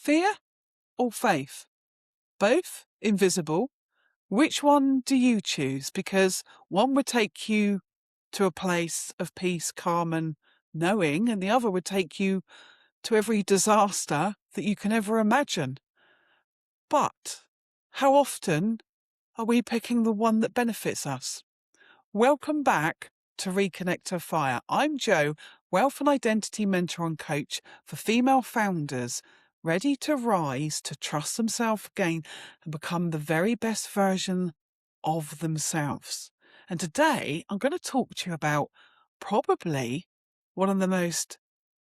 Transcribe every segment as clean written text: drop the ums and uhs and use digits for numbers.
Fear or faith? Both invisible. Which one do you choose? Because one would take you to a place of peace, calm, and knowing, and the other would take you to every disaster that you can ever imagine. But how often are we picking the one that benefits us? Welcome back to Reconnect to Fire. I'm Jo, Wealth and Identity Mentor and Coach for female founders ready to rise, to trust themselves again and become the very best version of themselves. And today I'm going to talk to you about probably one of the most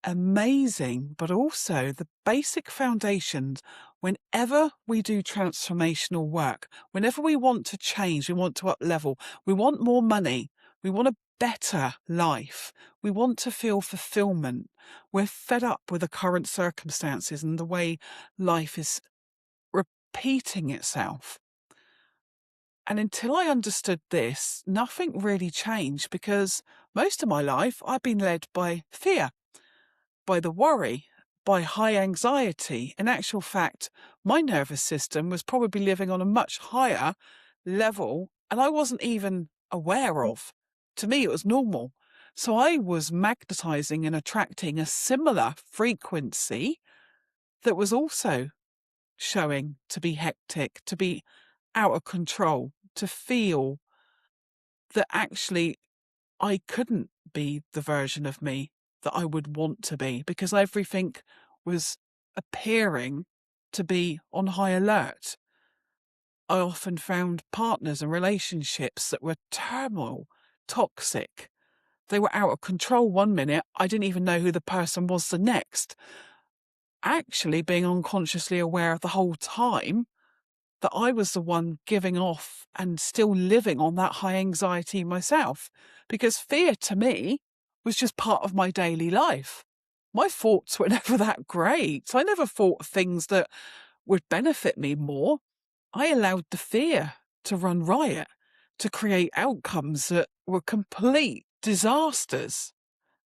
amazing, but also the basic foundations whenever we do transformational work, whenever we want to change, we want to up level, we want more money, we want a better life, we want to feel fulfillment. We're fed up with the current circumstances and the way life is repeating itself. And until I understood this, nothing really changed, because most of my life I've been led by fear, by the worry, by high anxiety. In actual fact, my nervous system was probably living on a much higher level, and I wasn't even aware of. To me, it was normal. So I was magnetizing and attracting a similar frequency that was also showing to be hectic, to be out of control, to feel that actually I couldn't be the version of me that I would want to be, because everything was appearing to be on high alert. I often found partners and relationships that were turmoil, toxic. They were out of control one minute. I didn't even know who the person was the next. Actually being unconsciously aware of the whole time that I was the one giving off and still living on that high anxiety myself, because fear to me was just part of my daily life. My thoughts were never that great. I never thought things that would benefit me more. I allowed the fear to run riot, to create outcomes that were complete disasters.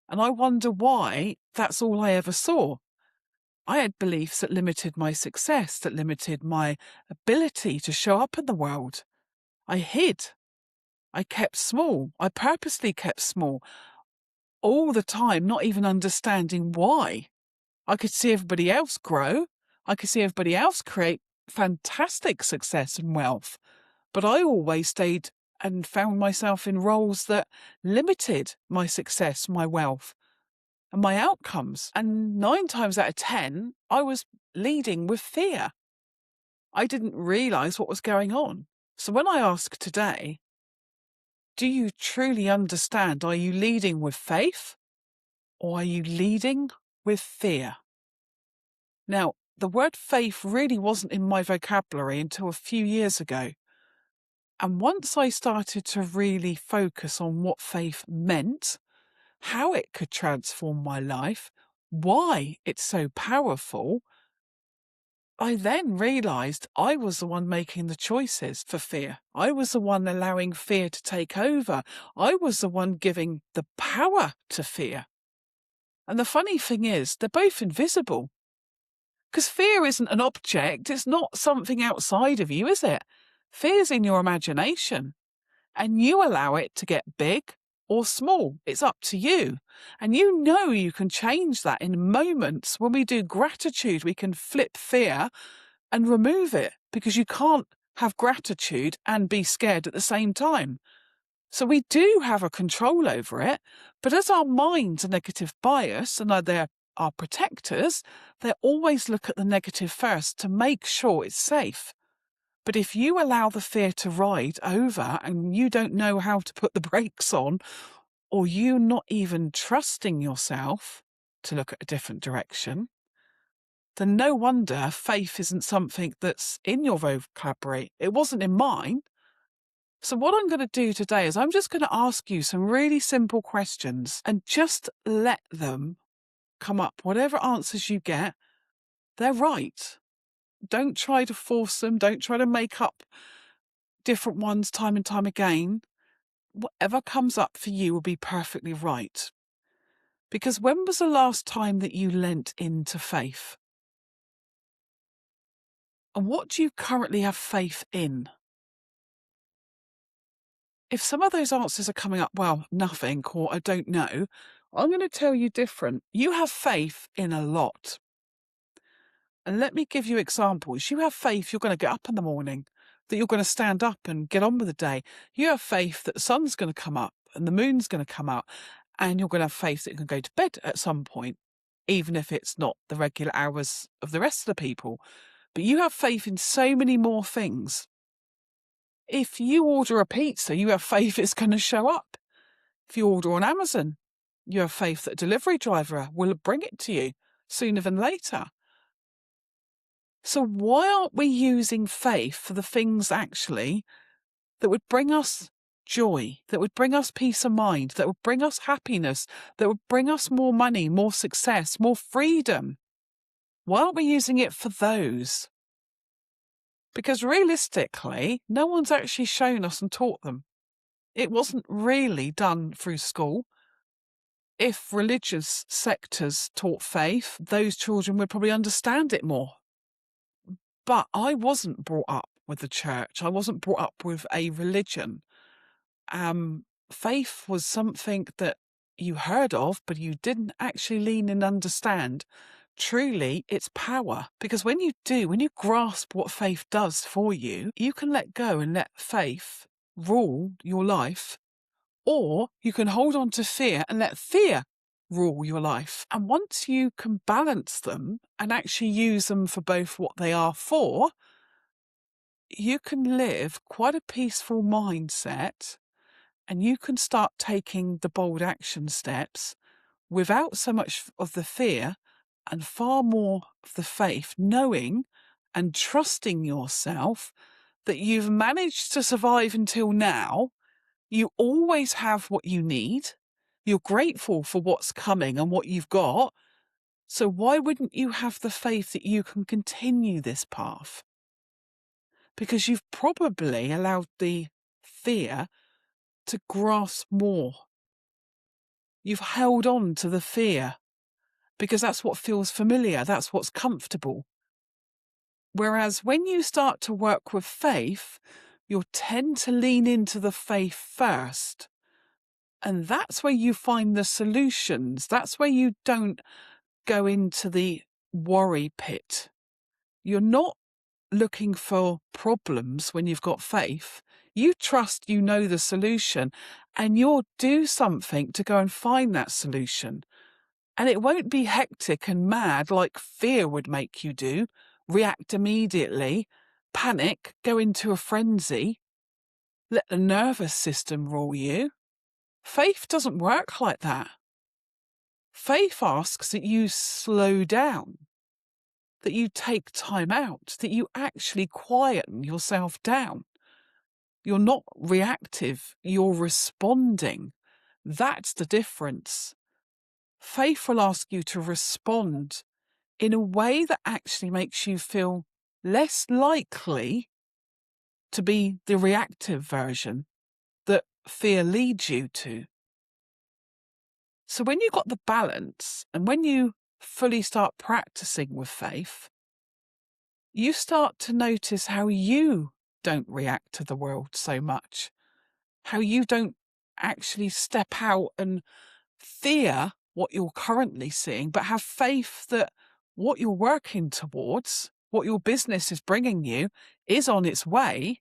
And I wonder why that's all I ever saw. I had beliefs that limited my success, that limited my ability to show up in the world. I hid. I kept small. I purposely kept small all the time, not even understanding why. I could see everybody else grow. I could see everybody else create fantastic success and wealth. But I always stayed and found myself in roles that limited my success, my wealth, and my outcomes. And 9 times out of 10, I was leading with fear. I didn't realize what was going on. So when I ask today, do you truly understand? Are you leading with faith, or are you leading with fear? Now, the word faith really wasn't in my vocabulary until a few years ago. And once I started to really focus on what faith meant, how it could transform my life, why it's so powerful, I then realised I was the one making the choices for fear. I was the one allowing fear to take over. I was the one giving the power to fear. And the funny thing is, they're both invisible. Because fear isn't an object. It's not something outside of you, is it? Fear's in your imagination. And you allow it to get big or small. It's up to you. And you know you can change that in moments. When we do gratitude, we can flip fear and remove it, because you can't have gratitude and be scared at the same time. So we do have a control over it, but as our mind's a negative bias and they're our protectors, they always look at the negative first to make sure it's safe. But if you allow the fear to ride over and you don't know how to put the brakes on, or you're not even trusting yourself to look at a different direction, then no wonder faith isn't something that's in your vocabulary. It wasn't in mine. So what I'm going to do today is I'm just going to ask you some really simple questions and just let them come up. Whatever answers you get, they're right. Don't try to force them. Don't try to make up different ones time and time again. Whatever comes up for you will be perfectly right. Because when was the last time that you lent into faith? And what do you currently have faith in? If some of those answers are coming up, well, nothing, or I don't know, I'm going to tell you different. You have faith in a lot. And let me give you examples. You have faith you're going to get up in the morning, that you're going to stand up and get on with the day. You have faith that the sun's going to come up and the moon's going to come out, and you're going to have faith that you can go to bed at some point, even if it's not the regular hours of the rest of the people. But you have faith in so many more things. If you order a pizza, you have faith it's going to show up. If you order on Amazon, you have faith that a delivery driver will bring it to you sooner than later. So why aren't we using faith for the things actually that would bring us joy, that would bring us peace of mind, that would bring us happiness, that would bring us more money, more success, more freedom? Why aren't we using it for those? Because realistically, no one's actually shown us and taught them. It wasn't really done through school. If religious sectors taught faith, those children would probably understand it more. But I wasn't brought up with the church. I wasn't brought up with a religion. Faith was something that you heard of, but you didn't actually lean and understand. Truly, it's power. Because when you do, when you grasp what faith does for you, you can let go and let faith rule your life, or you can hold on to fear and let fear rule your life. And once you can balance them and actually use them for both what they are for, you can live quite a peaceful mindset, and you can start taking the bold action steps without so much of the fear and far more of the faith, knowing and trusting yourself that you've managed to survive until now. You always have what you need. You're grateful for what's coming and what you've got. So why wouldn't you have the faith that you can continue this path? Because you've probably allowed the fear to grasp more. You've held on to the fear because that's what feels familiar. That's what's comfortable. Whereas when you start to work with faith, you'll tend to lean into the faith first. And that's where you find the solutions. That's where you don't go into the worry pit. You're not looking for problems when you've got faith. You trust you know the solution, and you'll do something to go and find that solution. And it won't be hectic and mad like fear would make you do. React immediately, panic, go into a frenzy, let the nervous system rule you. Faith doesn't work like that. Faith asks that you slow down, that you take time out, that you actually quieten yourself down. You're not reactive, you're responding. That's the difference. Faith will ask you to respond in a way that actually makes you feel less likely to be the reactive version that fear leads you to. So when you've got the balance and when you fully start practicing with faith, you start to notice how you don't react to the world so much, how you don't actually step out and fear what you're currently seeing, but have faith that what you're working towards, what your business is bringing you, is on its way.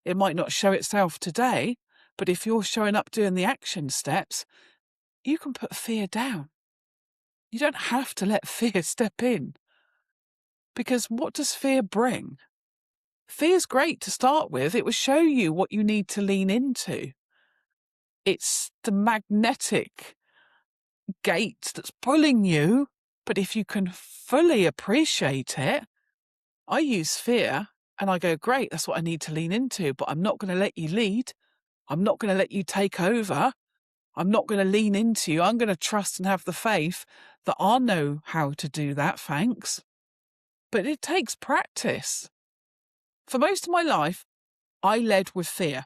It might not show itself today, but if you're showing up doing the action steps, you can put fear down. You don't have to let fear step in. Because what does fear bring? Fear's great to start with. It will show you what you need to lean into. It's the magnetic gate that's pulling you. But if you can fully appreciate it, I use fear and I go, great, that's what I need to lean into, but I'm not going to let you lead. I'm not going to let you take over. I'm not going to lean into you. I'm going to trust and have the faith that I know how to do that, thanks. But it takes practice. For most of my life, I led with fear.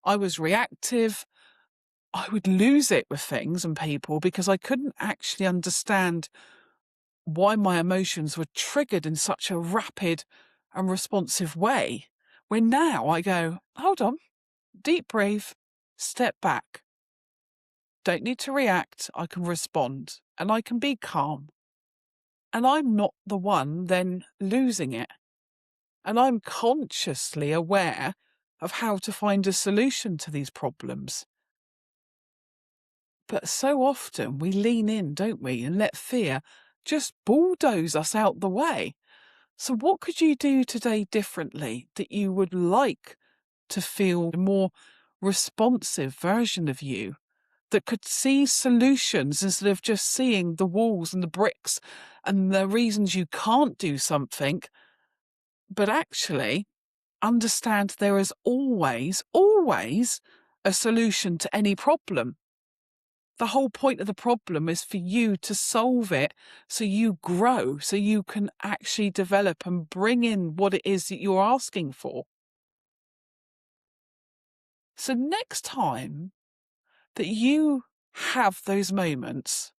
I was reactive. I would lose it with things and people because I couldn't actually understand why my emotions were triggered in such a rapid and responsive way, when now I go, hold on, deep breathe, step back. Don't need to react. I can respond and I can be calm. And I'm not the one then losing it. And I'm consciously aware of how to find a solution to these problems. But so often we lean in, don't we, and let fear just bulldoze us out the way. So what could you do today differently that you would like to feel a more responsive version of you that could see solutions instead of just seeing the walls and the bricks and the reasons you can't do something, but actually understand there is always a solution to any problem. The whole point of the problem is for you to solve it so you grow, so you can actually develop and bring in what it is that you're asking for. So next time that you have those moments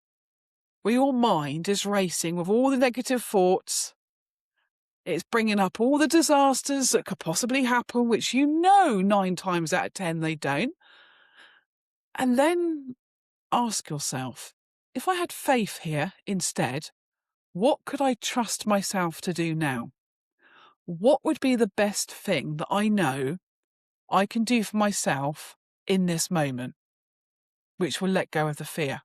where your mind is racing with all the negative thoughts, it's bringing up all the disasters that could possibly happen, which 9 times out of 10 they don't, and then ask yourself, if I had faith here instead, what could I trust myself to do now? What would be the best thing that I know I can do for myself in this moment, which will let go of the fear?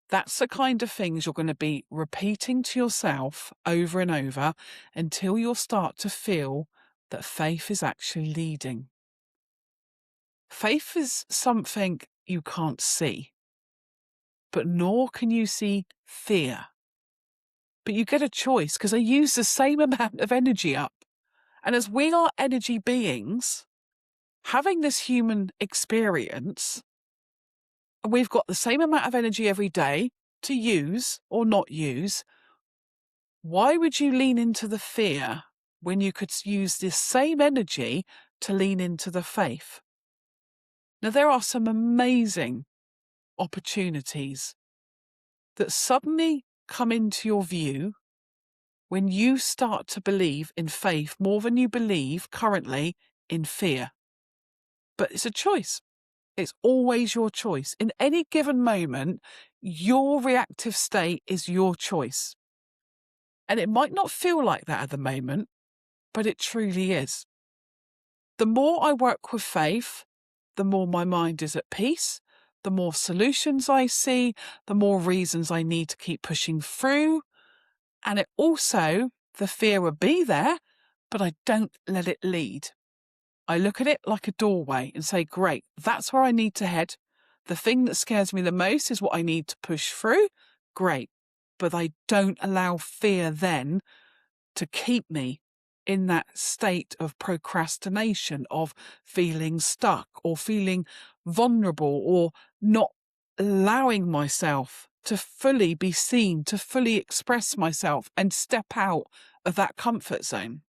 That's the kind of things you're going to be repeating to yourself over and over until you'll start to feel that faith is actually leading. Faith is something you can't see, but nor can you see fear. But you get a choice because they use the same amount of energy up. And as we are energy beings, having this human experience, we've got the same amount of energy every day to use or not use. Why would you lean into the fear when you could use this same energy to lean into the faith? Now, there are some amazing opportunities that suddenly come into your view when you start to believe in faith more than you believe currently in fear. But it's a choice. It's always your choice. In any given moment, your reactive state is your choice. And it might not feel like that at the moment, but it truly is. The more I work with faith, the more my mind is at peace, the more solutions I see, the more reasons I need to keep pushing through. And it also, the fear will be there, but I don't let it lead. I look at it like a doorway and say, great, that's where I need to head. The thing that scares me the most is what I need to push through. Great. But I don't allow fear then to keep me in that state of procrastination, of feeling stuck or feeling vulnerable or not allowing myself to fully be seen, to fully express myself and step out of that comfort zone.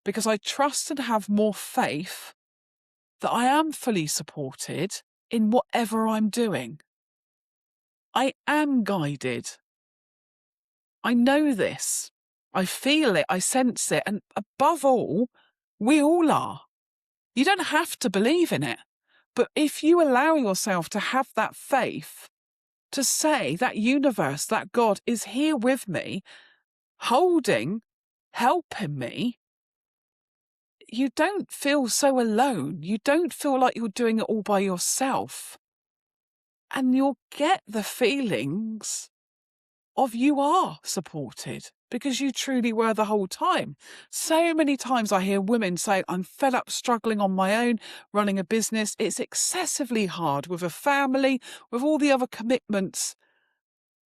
Because I trust and have more faith that I am fully supported in whatever I'm doing. I am guided. I know this. I feel it. I sense it. And above all, we all are. You don't have to believe in it. But if you allow yourself to have that faith, to say that universe, that God is here with me, holding, helping me, you don't feel so alone. You don't feel like you're doing it all by yourself. And you'll get the feelings of you are supported because you truly were the whole time. So many times I hear women say, I'm fed up struggling on my own, running a business. It's excessively hard with a family, with all the other commitments.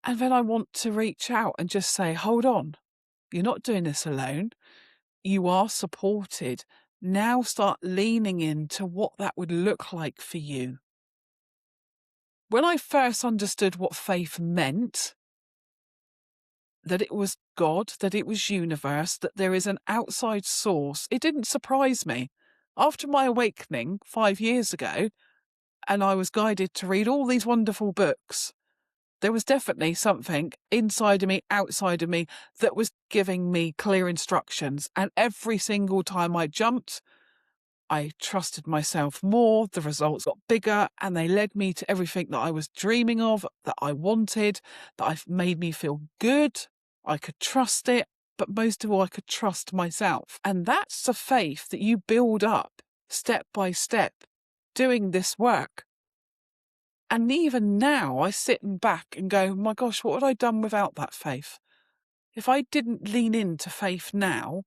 And then I want to reach out and just say, hold on, you're not doing this alone. You are supported. Now start leaning into what that would look like for you. When I first understood what faith meant, that it was God, that it was universe, that there is an outside source, it didn't surprise me. After my awakening 5 years ago, and I was guided to read all these wonderful books, There was definitely something inside of me, outside of me, that was giving me clear instructions. And every single time I jumped, I trusted myself more, the results got bigger, and they led me to everything that I was dreaming of, that I wanted, that made me feel good. I could trust it, but most of all, I could trust myself. And that's the faith that you build up step by step, doing this work. And even now, I sit back and go, my gosh, what would I have done without that faith? If I didn't lean into faith now,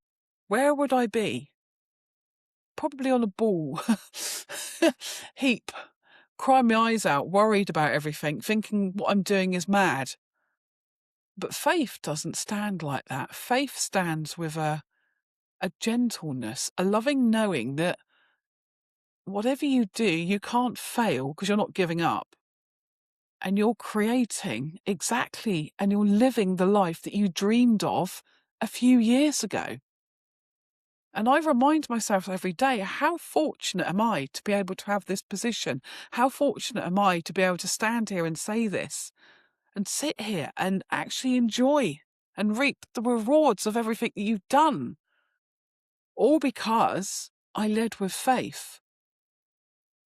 where would I be? Probably on a ball heap, crying my eyes out, worried about everything, thinking what I'm doing is mad. But faith doesn't stand like that. Faith stands with a gentleness, a loving knowing that whatever you do, you can't fail because you're not giving up. And you're creating exactly, and you're living the life that you dreamed of a few years ago. And I remind myself every day, how fortunate am I to be able to have this position? How fortunate am I to be able to stand here and say this and sit here and actually enjoy and reap the rewards of everything that you've done? All because I led with faith.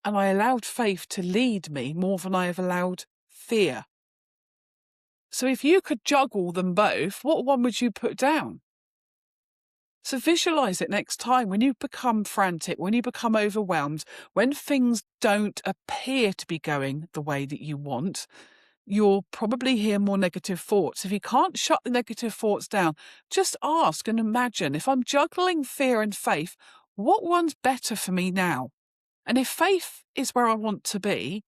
And I allowed faith to lead me more than I have allowed fear. So if you could juggle them both, what one would you put down? So visualize it next time when you become frantic, when you become overwhelmed, when things don't appear to be going the way that you want, you'll probably hear more negative thoughts. If you can't shut the negative thoughts down, just ask and imagine, if I'm juggling fear and faith, what one's better for me now? And if faith is where I want to be,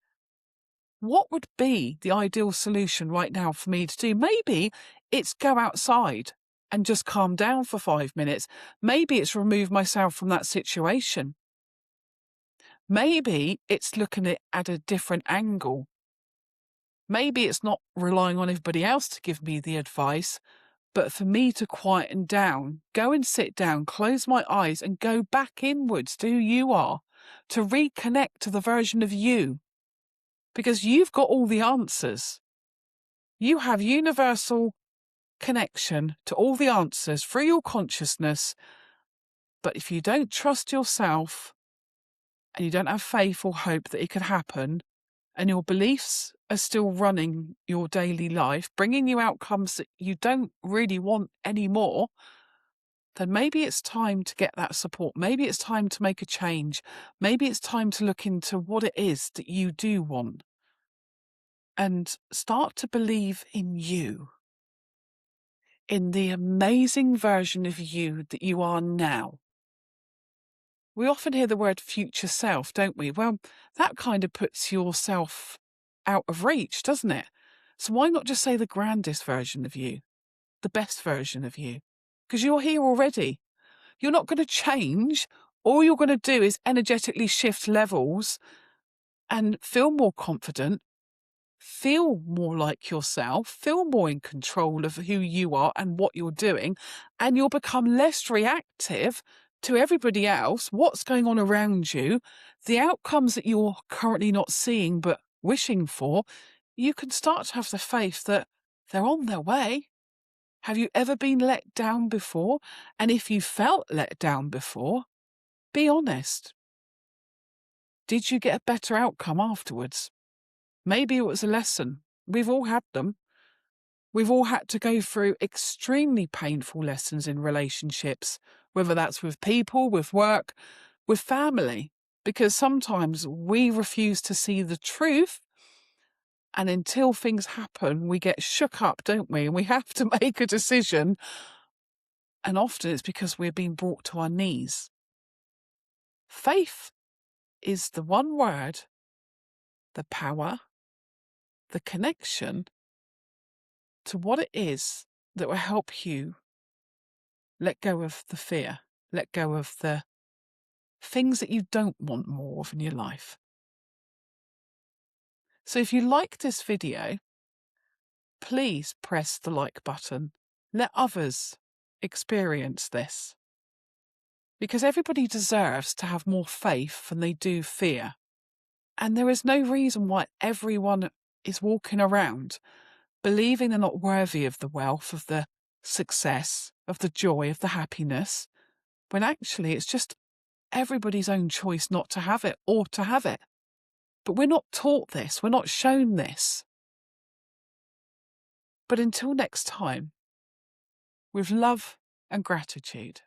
what would be the ideal solution right now for me to do? Maybe it's go outside and just calm down for 5 minutes. Maybe it's remove myself from that situation. Maybe it's looking at a different angle. Maybe it's not relying on everybody else to give me the advice, but for me to quieten down, go and sit down, close my eyes and go back inwards to who you are, to reconnect to the version of you. Because you've got all the answers. You have universal connection to all the answers through your consciousness. But if you don't trust yourself and you don't have faith or hope that it could happen, and your beliefs are still running your daily life, bringing you outcomes that you don't really want anymore, then maybe it's time to get that support. Maybe it's time to make a change. Maybe it's time to look into what it is that you do want. And start to believe in you, in the amazing version of you that you are now. We often hear the word future self, don't we? Well, that kind of puts yourself out of reach, doesn't it? So why not just say the grandest version of you, the best version of you? Because you're here already. You're not going to change. All you're going to do is energetically shift levels and feel more confident, feel more like yourself, feel more in control of who you are and what you're doing, and you'll become less reactive to everybody else, what's going on around you, the outcomes that you're currently not seeing but wishing for. You can start to have the faith that they're on their way. Have you ever been let down before? And if you felt let down before, be honest. Did you get a better outcome afterwards? Maybe it was a lesson. We've all had them. We've all had to go through extremely painful lessons in relationships, whether that's with people, with work, with family, because sometimes we refuse to see the truth. And until things happen, we get shook up, don't we? And we have to make a decision. And often it's because we're being brought to our knees. Faith is the one word, the power, the connection to what it is that will help you let go of the fear, let go of the things that you don't want more of in your life. So if you like this video, please press the like button. Let others experience this. Because everybody deserves to have more faith than they do fear. And there is no reason why everyone is walking around believing they're not worthy of the wealth, of the success, of the joy, of the happiness, when actually it's just everybody's own choice not to have it or to have it. But we're not taught this, we're not shown this. But until next time, with love and gratitude.